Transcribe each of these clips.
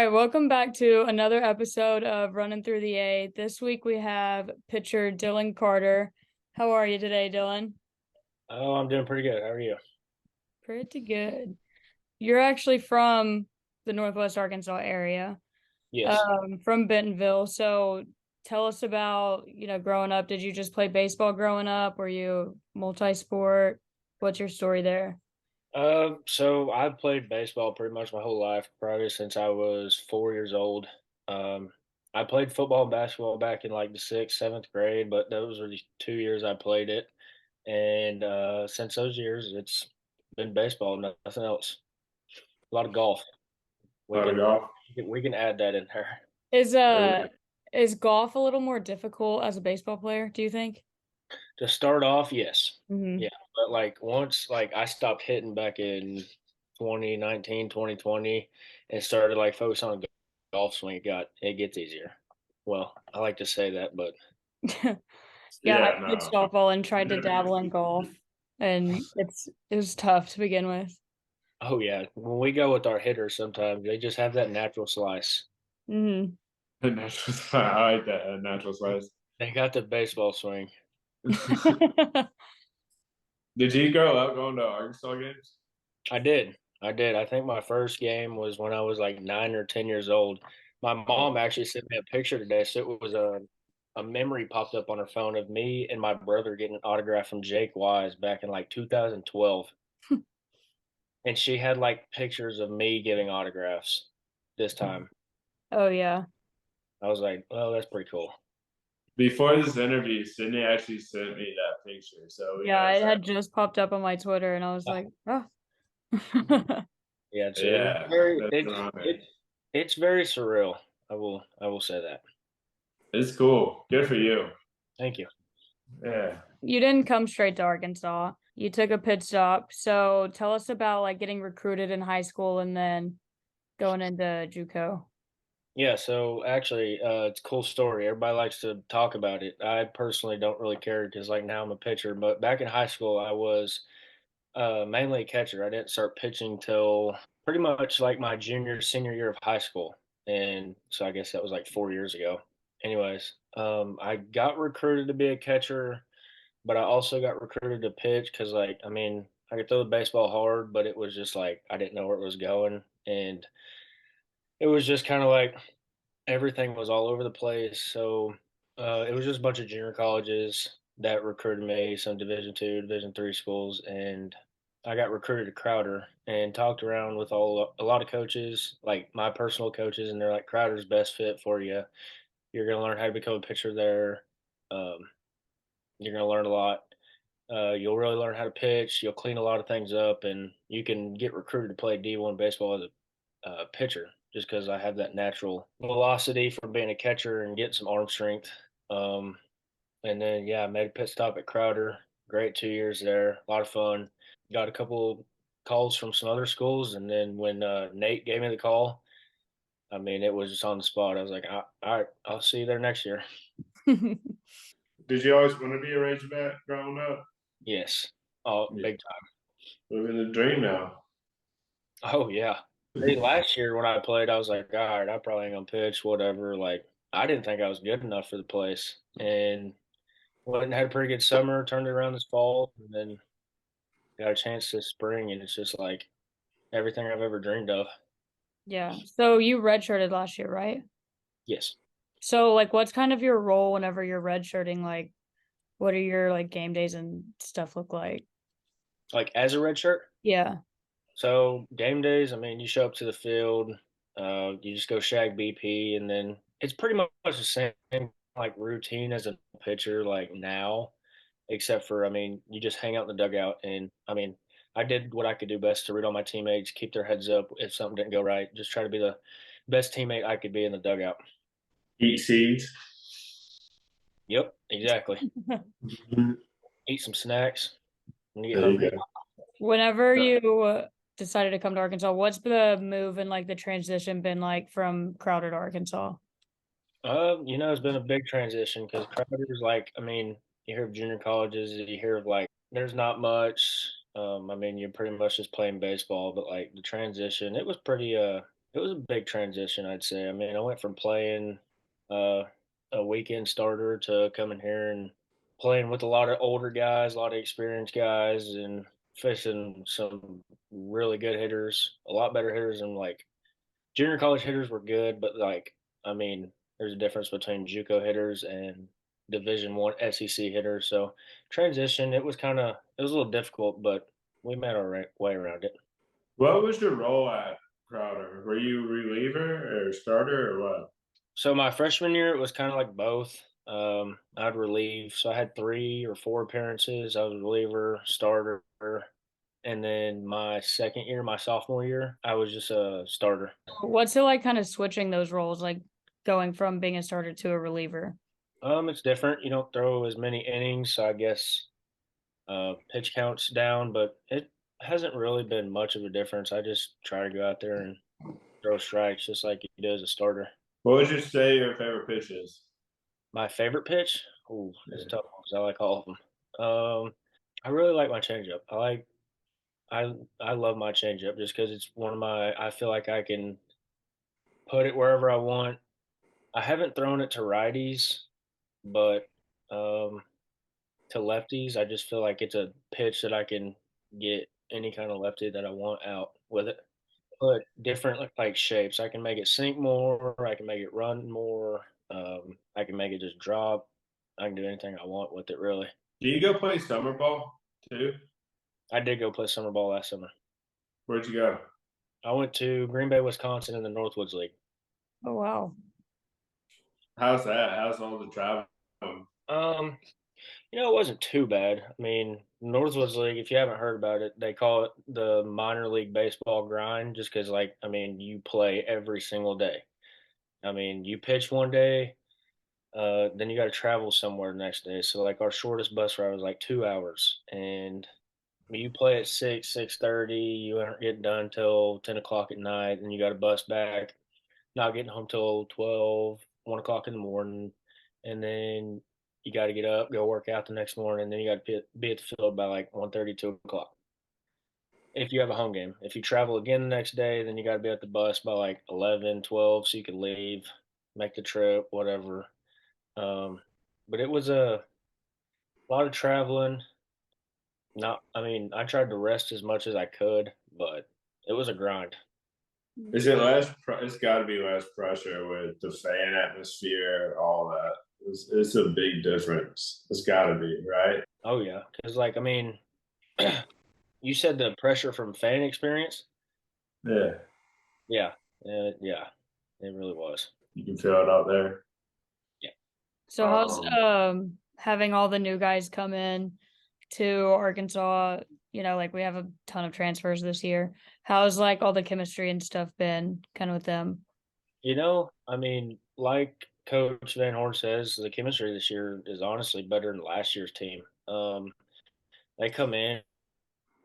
right, welcome back to another episode of Running Through the A. This week we have pitcher Dylan Carter. How are you today, Dylan? Oh, I'm doing pretty good. How are you? Pretty good. You're actually from the Northwest Arkansas area, Yes. from Bentonville. So tell us about, growing up. Did you just play baseball growing up? Were you multi-sport? What's your story there? So I've played baseball pretty much my whole life, probably since I was 4 years old. Um, I played football and basketball back in like the sixth, seventh grade, but those were the 2 years I played it. And since those years, it's been baseball, nothing else. A lot of golf. We Lot of can golf. we can add that in there. Is Really? uh is golf a little more difficult as a baseball player, do you think? To start off, yes. Hmm. Yeah, but like once like I stopped hitting back in 2019, 2020, and started like focus on golf swing, it gets easier. Well, I like to say that, but Yeah, I Yeah, played no. softball and tried to dabble in golf, and it was tough to begin with. oh yeah, when we go with our hitters, sometimes they just have that natural slice. Hmm. A natural slice. I like that. A natural slice. They got the baseball swing. Did you grow up going to Arkansas games? I did. I did. I think my first game was when I was like 9 or 10 years old. My mom Oh, actually sent me a picture today, so it was a memory popped up on her phone of me and my brother getting an autograph from Jake Wise back in like 2012, and she had like pictures of me giving autographs this time. Oh yeah. I was like, "Oh, that's pretty cool." before this interview, Sydney actually sent me that picture, so we Yeah, gotta it send. had just popped up on my Twitter and I was like, oh. Yeah, so it was Yeah, very that's on there. it's very surreal. I will say that. It's cool. Good for you. Thank you. Yeah. You didn't come straight to Arkansas. You took a pit stop. So tell us about like getting recruited in high school and then going into JUCO. Yeah, so actually, it's a cool story. Everybody likes to talk about it. I personally don't really care because, like, now I'm a pitcher. But back in high school, I was mainly a catcher. I didn't start pitching till pretty much like my junior, senior year of high school, and so I guess that was like 4 years ago. Anyways, I got recruited to be a catcher, but I also got recruited to pitch because, like, I mean, I could throw the baseball hard, but it was just like I didn't know where it was going, and it was just kind of like everything was all over the place. So it was just a bunch of junior colleges that recruited me, some Division 2, Division 3 schools, and I got recruited to Crowder and talked around with a lot of coaches, like my personal coaches, and they're like, Crowder's best fit for you. You're gonna learn how to become a pitcher there. Um, you're gonna learn a lot. You'll really learn how to pitch. You'll clean a lot of things up, and you can get recruited to play D1 baseball as a pitcher just because I have that natural velocity from being a catcher and getting some arm strength. Um, and then, yeah, I made a pit stop at Crowder. Great 2 years there. A lot of fun. Got a couple calls from some other schools. And then when Nate gave me the call, I mean, it was just on the spot. I was like, all right, I'll see you there next year. Did you always want to be a Razorback growing up? Yes. Oh, Yeah. big time. Living the dream now. Oh, yeah. See, last year when I played, I was like, all right, I probably ain't gonna pitch, whatever. Like, I didn't think I was good enough for the place, and went and had a pretty good summer. Turned it around this fall, and then got a chance this spring, and it's just like everything I've ever dreamed of. Yeah. So you redshirted last year, right? Yes, So like what's kind of your role whenever you're redshirting? Like what are your like game days and stuff look like? like as a red shirt. Yeah. So game days, I mean, you show up to the field, you just go shag BP, and then it's pretty much the same like routine as a pitcher, like now, except for I mean, you just hang out in the dugout, and I mean, I did what I could do best to read all my teammates, keep their heads up if something didn't go right, just try to be the best teammate I could be in the dugout. Eat seeds. Yep, exactly. Mhm. Eat some snacks when you get There you hungry. go. Whenever you decided to come to Arkansas, what's the move and like the transition been like from Crowder to Arkansas? It's been a big transition because Crowder's like, I mean, you hear of junior colleges, you hear of like, there's not much. I mean, you're pretty much just playing baseball, but like the transition, it was pretty. It was a big transition, I'd say. I mean, I went from playing uh, a weekend starter to coming here and playing with a lot of older guys, a lot of experienced guys, and facing some really good hitters, a lot better hitters than like junior college hitters were good, but like I mean, there's a difference between JUCO hitters and Division 1 SEC hitters. So transition, it was a little difficult, but we made our way around it. What was your role at Crowder? Were you reliever or starter or what? So my freshman year, it was kind of like both. I'd relieve, so I had 3 or 4 appearances. I was a reliever, starter, and then my second year, my sophomore year, I was just a starter. What's it like kind of switching those roles, like going from being a starter to a reliever? It's different. You don't throw as many innings, so I guess pitch counts down, but it hasn't really been much of a difference. I just try to go out there and throw strikes just like you do as a starter. What would you say your favorite pitch is? My favorite pitch? Ooh, it's a Yeah. tough one 'cause I like all of them. I really like my changeup. I love my changeup just because it's one of my. I feel like I can put it wherever I want. I haven't thrown it to righties, but um, to lefties, I just feel like it's a pitch that I can get any kind of lefty that I want out with it. Put different like shapes. I can make it sink more. I can make it run more. I can make it just drop. I can do anything I want with it. Really. Do you go play summer ball too? I did go play summer ball last summer. Where'd you go? I went to Green Bay, Wisconsin, in the Northwoods League. Oh wow. How's that? How's all the travel? Um, it wasn't too bad. I mean, Northwoods League, if you haven't heard about it, they call it the minor league baseball grind just because, like, I mean, you play every single day. I mean, you pitch one day, then you got to travel somewhere the next day. So, like, our shortest bus ride was like 2 hours. And I mean, you play at 6:30, you aren't getting done till 10 o'clock at night, and you got to bus back, not getting home till 12, 1 o'clock in the morning, and then you got to get up, go work out the next morning, and then you got to be at the field by like 1:30, 2 o'clock. If you have a home game, if you travel again the next day, then you got to be at the bus by like 11, 12, so you can leave, make the trip, whatever. Um, but it was a lot of traveling. Not, I mean, I tried to rest as much as I could, but it was a grind. Is it less? It's got to be less pressure with the fan atmosphere, all that. It's a big difference. It's got to be right. Oh yeah, because like I mean, you said the pressure from fan experience. Yeah, Yeah, yeah, it really was. you can feel it out there. Yeah. So how's Um, having all the new guys come in to Arkansas, like we have a ton of transfers this year. How's like all the chemistry and stuff been kind of with them? I mean, like Coach Van Horn says, the chemistry this year is honestly better than last year's team. They come in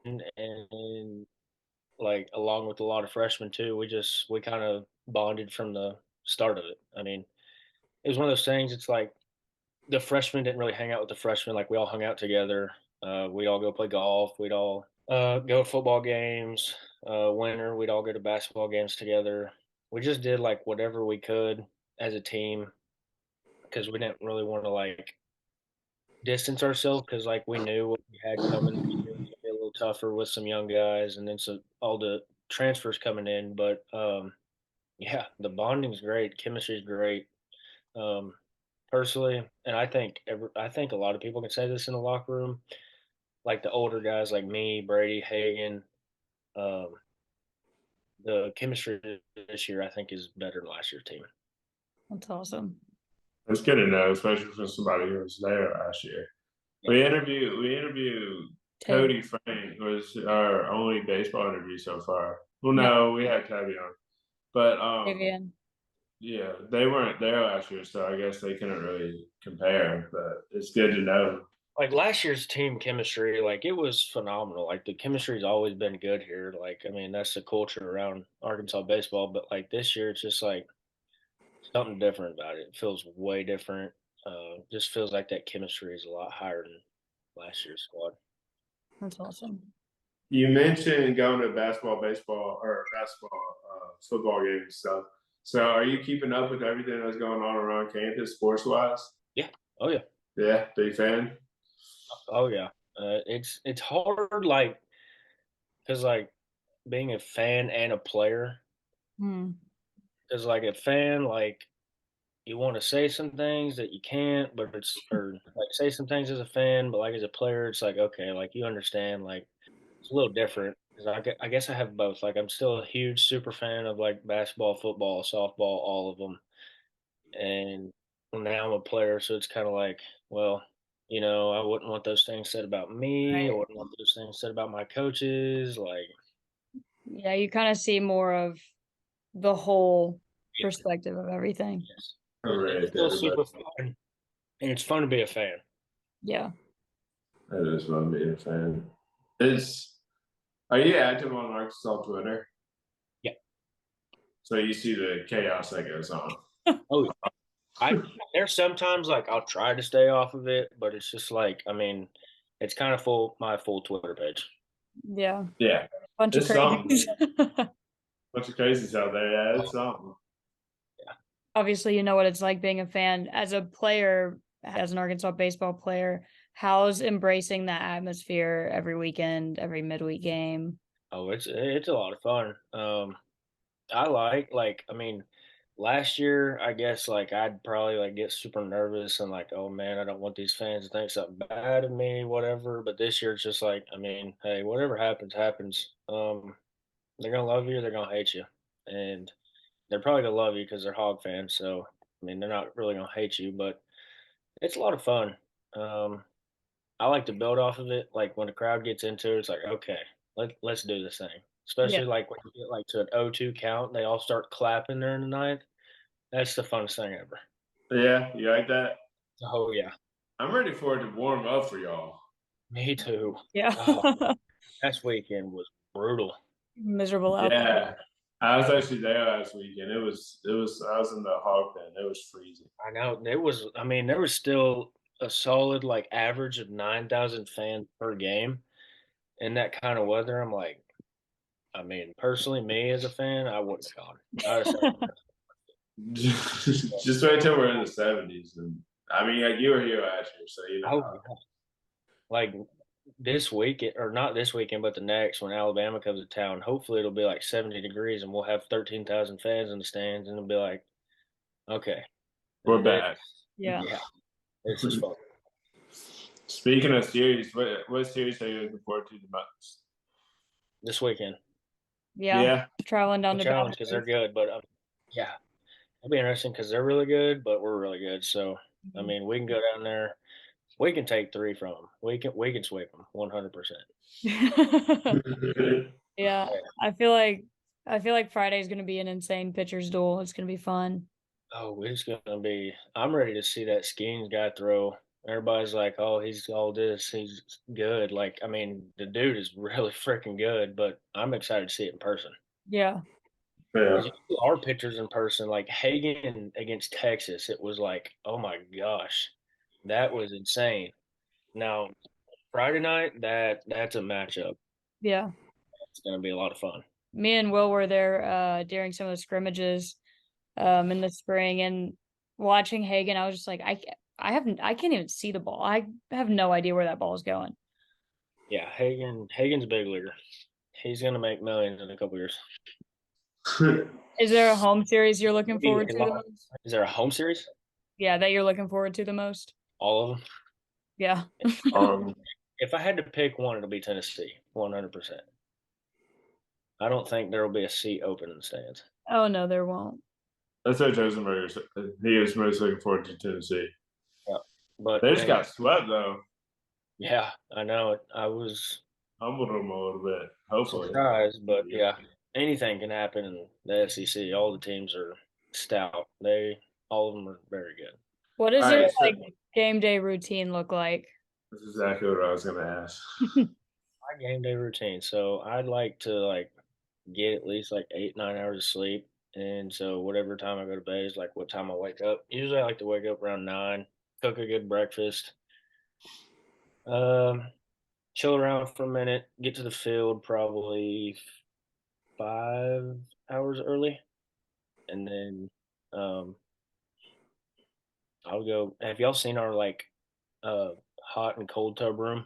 and like along with a lot of freshmen too, we kind of bonded from the start of it. I mean, it was one of those things. It's like the freshmen didn't really hang out with the freshmen. Like we all hung out together. We'd all go play golf. We'd all go to football games. Winter, we'd all go to basketball games together. We just did like whatever we could as a team because we didn't really want to like distance ourselves because like we knew what we had coming. It was gonna be a little tougher with some young guys and then all the transfers coming in. But yeah, the bonding's great. Chemistry's great. Um, personally, and I think a lot of people can say this in the locker room, like the older guys like me, Brady, Hagan. Um, the chemistry this year I think is better than last year's team. That's awesome. it's good to know, especially for somebody who was there last year. Yeah. We interviewed Taylor. Cody Frank was our only baseball interview so far. Well, Yeah. no, we had Toby on, but Vivian. yeah, they weren't there last year, so I guess they couldn't really compare. But it's good to know. Like last year's team chemistry, like it was phenomenal. Like the chemistry's always been good here. Like I mean, that's the culture around Arkansas baseball. But like this year, it's just like something different about it. It feels way different. Just feels like that chemistry is a lot higher than last year's squad. That's awesome. You mentioned going to basketball, baseball, or basketball football games and stuff. So, are you keeping up with everything that's going on around campus, sports wise? Yeah. Oh yeah. Yeah, big fan. Oh yeah. It's hard, like, because like being a fan and a player. Hmm. Because like a fan, like you want to say some things that you can't, but it's or like say some things as a fan, but like as a player, it's like okay, like you understand, like it's a little different. Because I guess I have both. Like I'm still a huge super fan of like basketball, football, softball, all of them, and now I'm a player, so it's kind of like, well, I wouldn't want those things said about me. I Right. wouldn't want those things said about my coaches. Like, Yeah, you kind of see more of the whole yeah, perspective of everything. yes, it's Hooray to still everybody. super fun, and it's fun to be a fan. Yeah. That is fun being a fan. Are you active on Arkansas Twitter? Yeah. So you see the chaos that goes on. Oh, I there's sometimes like I'll try to stay off of it, but it's just like it's kind of my full Twitter page. Yeah. Yeah, Bunch of it's something. crazies. Bunch of crazies out there. Yeah, it's something. Obviously, you know what it's like being a fan as a player, as an Arkansas baseball player. How's embracing that atmosphere every weekend, every midweek game? Oh, it's a lot of fun. I like I mean, last year I guess like I'd probably like get super nervous and like, oh man, I don't want these fans to think something bad of me, whatever. But this year it's just like, I mean, hey, whatever happens, happens. They're gonna love you, they're gonna hate you, and they're probably gonna love you because they're Hog fans. So I mean, they're not really gonna hate you, but it's a lot of fun. Um, I like to build off of it. Like when the crowd gets into it, it's like, okay, let's do this thing. Yeah. Especially like when you get like to an 0-2 count, they all start clapping during the ninth. That's the funnest thing ever. Yeah, you like that? Oh yeah, I'm ready for it to warm up for y'all. me too. Yeah. Oh, last weekend was brutal. Miserable out there. Yeah, I was actually there last weekend. It was. I was in the hog pen. It was freezing. I know there was. I mean, there was still a solid like average of 9,000 fans per game in that kind of weather. I'm like, I mean, personally, me as a fan, I wouldn't have gone. I'd have said, Just wait till we're in the 70s, and I mean, like, you were here last year, so you know. oh, yeah. Like this weekend, or not this weekend, but the next when Alabama comes to town. Hopefully, it'll be like 70 degrees, and we'll have 13,000 fans in the stands, and it'll be like, okay, We're this, back. Yeah. yeah, this is fun. Speaking of series, what series are you looking forward to the most? This weekend, Yeah. Yeah, Traveling down the to challenge because they're good, but yeah, it'll be interesting because they're really good, but we're really good. So I Mhm. mean, we can go down there. We can take three from them. We can sweep them 100%. Yeah. I feel like Friday's gonna be an insane pitcher's duel. It's gonna be fun. Oh, it's gonna be. I'm ready to see that Skeens guy throw. Everybody's like, "Oh, he's all this. He's good." Like, I mean, the dude is really freaking good. But I'm excited to see it in person. Yeah. yeah. 'Cause you see our pictures in person, like Hagen against Texas. It was like, oh my gosh, that was insane. Now Friday night, that's a matchup. Yeah. It's gonna be a lot of fun. Me and Will were there during some of the scrimmages in the spring, and watching Hagen, I was just like, I can't even see the ball. I have no idea where that ball is going. Yeah, Hagen's a big leaguer. He's gonna make millions in a couple years. Is there a home series you're looking Maybe forward a to the lot. most? Is there a home series? Yeah, that you're looking forward to the most? All of them. Yeah. um, If I had to pick one, it'll be Tennessee, 100%. I don't think there will be a seat open in the stands. Oh no, there won't. that's what Rosenberger said. He is most looking forward to Tennessee. Yeah, but They just man, got swept though. yeah, I know it. I was Humbled them a little bit. Hopefully. surprised, but yeah, anything can happen in the SEC. All the teams are stout. All of them are very good. What does All your right, so like game day routine look like? that's exactly what I was gonna ask. My game day routine. So I'd like to like get at least like 8, 9 hours of sleep. And so whatever time I go to bed is like what time I wake up. Usually I like to wake up around 9, cook a good breakfast, um, chill around for a minute, get to the field probably 5, hours early, and then I'll go. Have y'all seen our like hot and cold tub room?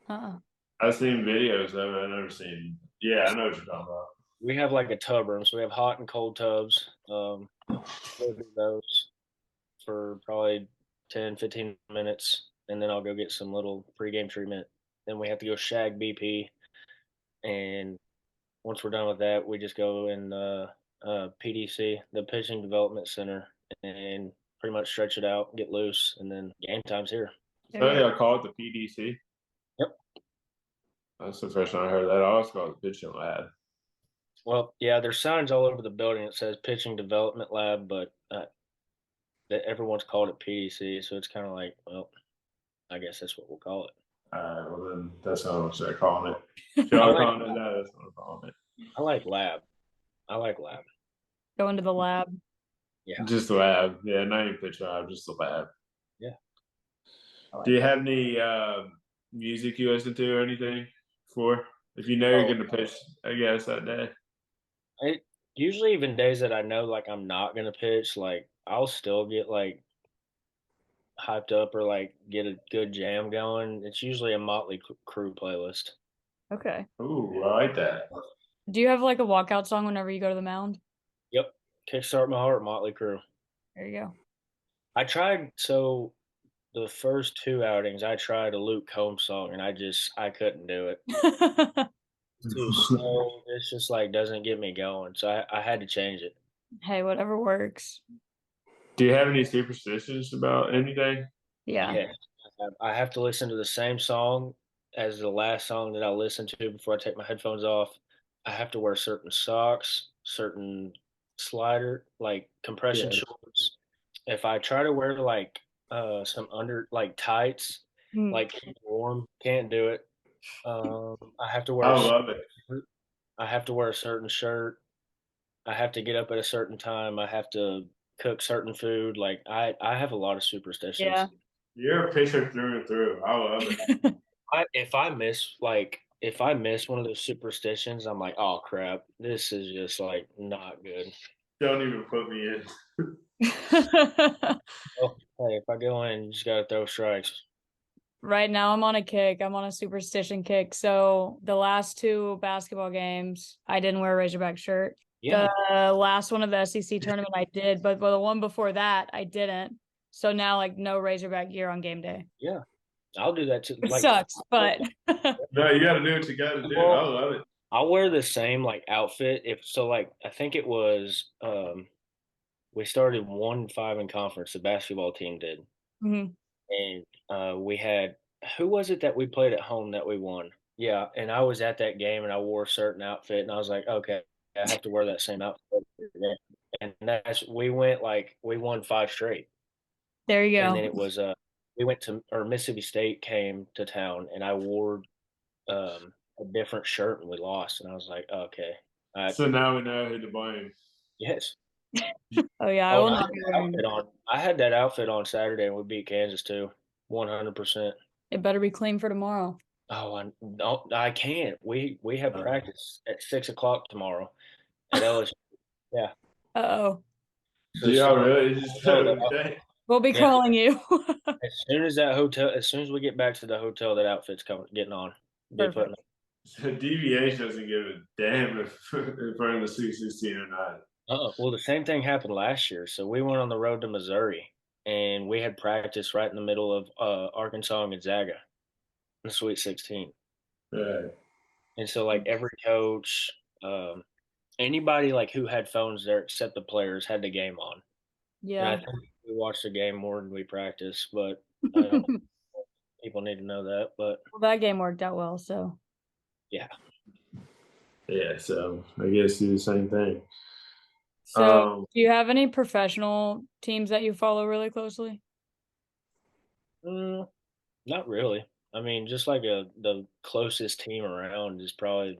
Uh-uh. I've seen videos of it. I've never seen. Yeah, I know what you're talking about. We have like a tub room, so we have hot and cold tubs. We'll do those for probably 10, 15 minutes, and then I'll go get some little pregame treatment. Then we have to go shag BP, and once we're done with that, we just go in PDC, the Pitching Development Center, and pretty much stretch it out, get loose, and then game time's here. There So you go. y'all call it the PDC. Yep. That's the first time I heard that. I always call it the pitching lab. Well, yeah, there's signs all over the building that says Pitching Development Lab, but that everyone's called it PDC, so it's kind of like, well, I guess that's what we'll call it. All right, well then that's how I'm gonna start calling it. If I y'all like calling it that, that's what I'm calling it. I like lab. I like lab. Go into the lab. Yeah. Just the lab. Yeah, not even pitch lab, just the lab. Yeah. Do you have any music you listen to or anything for? If you know you're gonna pitch, I guess that day. It usually even days that I know like I'm not gonna pitch, like I'll still get like hyped up or like get a good jam going. It's usually a Motley Crue playlist. Okay. Ooh, I like that. Do you have like a walkout song whenever you go to the mound? Yep. Kickstart My Heart, Motley Crue. There you I tried so the first two outings I tried a Luke Combs song and I couldn't do it. go. It's too slow. It's just like doesn't get me going. So I had to change it. Hey, whatever works. Do you have any superstitions about anything? Yeah. Yeah. I have to listen to the same song as the last song that I listen to before I take my headphones off. I have to wear certain socks, certain slider, like compression Yeah. shorts. If I try to wear like some under like tights, Mm. like keep it warm, can't do it. I have to wear I a love it. shirt. I have to wear a certain shirt. I have to get up at a certain time. I have to cook certain food. Like I have a lot of superstitions. Yeah. You're a pitcher through and through. I love it. If I miss one of those superstitions, I'm like, oh crap, this is just like not good. Don't even put me in. Oh, hey, if I go in, you just gotta throw strikes. Right now I'm on a kick. I'm on a superstition kick. So the last two basketball games, I didn't wear a Razorback shirt. Yeah, The last one of the SEC tournament I did, but the one before that I didn't. So now like no Razorback gear on game day. yeah, I'll do that too. It Like, sucks, but No, you got to do what you got to do. I love it. I'll wear the same like outfit if so. Like, I think it was we started 1-5 in conference. The basketball team did, Mhm. and we had who was it that we played at home that we won? Yeah, and I was at that game and I wore a certain outfit and I was like, okay, I have to wear that same outfit. And that's we won 5 straight. There you And go. then it was we went to or Mississippi State came to town and I wore a different shirt and we lost and I was like, okay. So now we know who to blame. Yes. Oh yeah, I Oh, will and not be wearing. I had that outfit on Saturday and we beat Kansas too. 100%. It better be clean for tomorrow. Oh, I can't. We have practice at 6 o'clock tomorrow at LSU. Yeah. Uh-oh. So Yeah, really? Just okay. We'll be Yeah. calling you. As soon as we get back to the hotel, that outfit's getting on. Perfect. So DVH doesn't give a damn if we're in the Sweet 16 or not. Well, the same thing happened last year. So we went on the road to Missouri, and we had practice right in the middle of Arkansas and Gonzaga, in the Sweet 16. Right. And so, like every coach, anybody like who had phones there except the players had the game on. And I Yeah. think we watched the game more than we practiced, but I don't people need to know that. But Well, that game worked out well, so yeah, Yeah, so I guess do the same thing. do you have any professional teams that you follow really closely? mm, not really. I mean, just like the closest team around is probably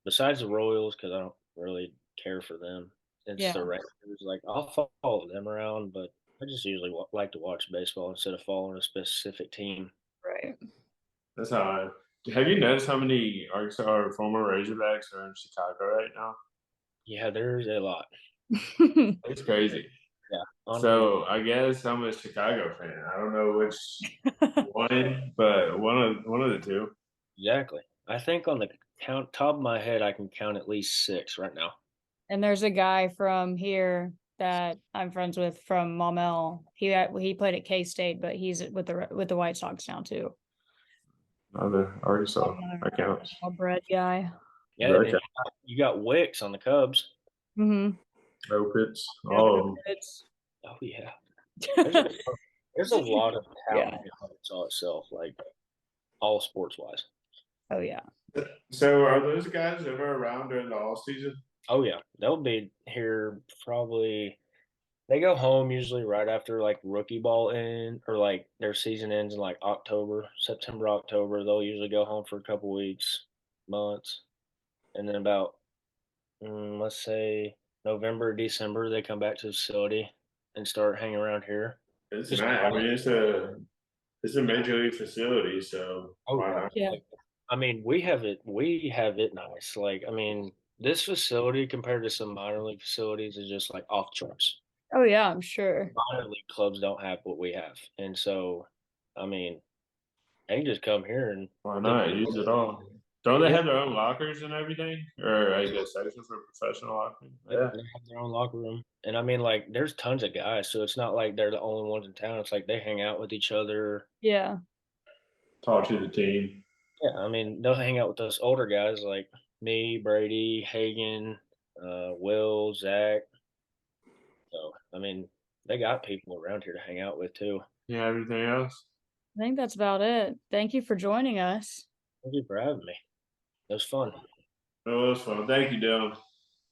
besides the Royals because I don't really care for them. It's Yeah. the Rangers. Like I'll follow them around, but I just usually like to watch baseball instead of following a specific team. Right. That's how have you noticed how many Arkansas or former Razorbacks are in Chicago right now? Yeah, there's a lot. It's crazy. Yeah. So I guess I'm a Chicago fan. I don't know which one, but one of the two. Exactly. I think on the top of my head, I can count at least 6 right now. And there's a guy from here that I'm friends with from Maumelle. He played at K-State, but he's with the White Sox now too. Another Arkansas. That counts. A bread guy. Yeah, and then you got Wicks on the Cubs. Mm-hmm. Opitz. Oh, it's Oh yeah, there's a lot of talent Yeah. in Arkansas itself, like all sports wise. oh yeah. So are those guys ever around during the off season? Oh yeah, they'll be here probably. They go home usually right after like rookie ball end or like their season ends in like October, September, October. They'll usually go home for a couple weeks, months, and then about let's say November, December, they come back to the facility and start hanging around here. It's Just nice. I mean, it's a major league facility, so oh why yeah. not? Yeah. Like, I mean, we have it nice. Like, I mean, this facility compared to some minor league facilities is just like off charts. Oh yeah, I'm sure. Minor league clubs don't have what we have, and so, I mean, they can just come here and Why not use it all? Don't they have their own lockers and everything, or I guess section for professional locker? They have their own locker room, and I mean, like, there's tons of guys, so it's not like they're the only ones in town. It's like they hang out with each other. Yeah. Talk to the team. Yeah, I mean, they'll hang out with us older guys like me, Brady, Hagan, Will, Zach. So, I mean, they got people around here to hang out with too. Yeah, everything else. I think that's about it. Thank you for joining us. Thank you for having me. It was fun. Oh, that's fun. Thank you, Dylan.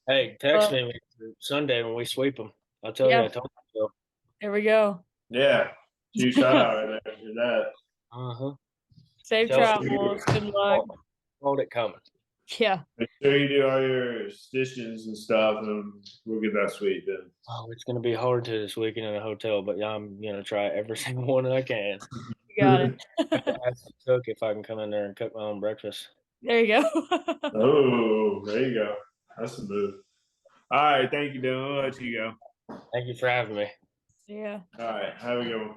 Hey, text me Sunday when we sweep them. I'll tell Yeah. you. I told you so. There we go. Yeah, huge shout out right there for that. Uh-huh. Safe Tell travels. Good luck. Hold it coming. Yeah. Make sure you do all your stitches and stuff, and we'll get that sweet then. Oh, it's gonna be hard to this weekend in a hotel, but yeah, I'm gonna try every single one I can. You got it. Ask the cook if I can come in there and cook my own breakfast. There you go. Oh, there you go. That's a move. All right, thank you, Dylan. I'll let you go. Thank you for having me. Yeah. All right, have a good one.